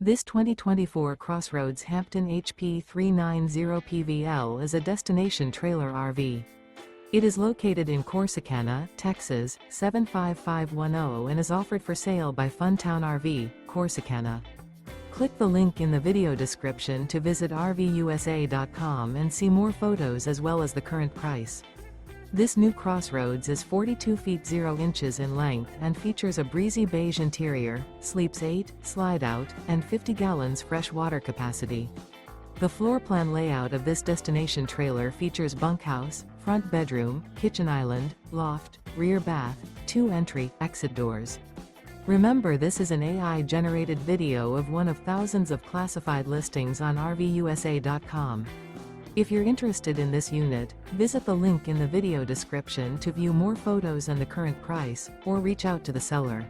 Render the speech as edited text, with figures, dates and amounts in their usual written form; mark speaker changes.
Speaker 1: This 2024 CrossRoads Hampton HP390PVL is a destination trailer RV. It is located in Corsicana, Texas, 75510 and is offered for sale by Funtown RV, Corsicana. Click the link in the video description to visit RVUSA.com and see more photos as well as the current price. This new CrossRoads is 42 feet 0 inches in length and features a breezy beige interior, sleeps 8, slide-out, and 50 gallons fresh water capacity. The floor plan layout of this destination trailer features bunkhouse, front bedroom, kitchen island, loft, rear bath, 2 entry/exit doors. Remember, this is an AI-generated video of one of thousands of classified listings on RVUSA.com. If you're interested in this unit, visit the link in the video description to view more photos and the current price, or reach out to the seller.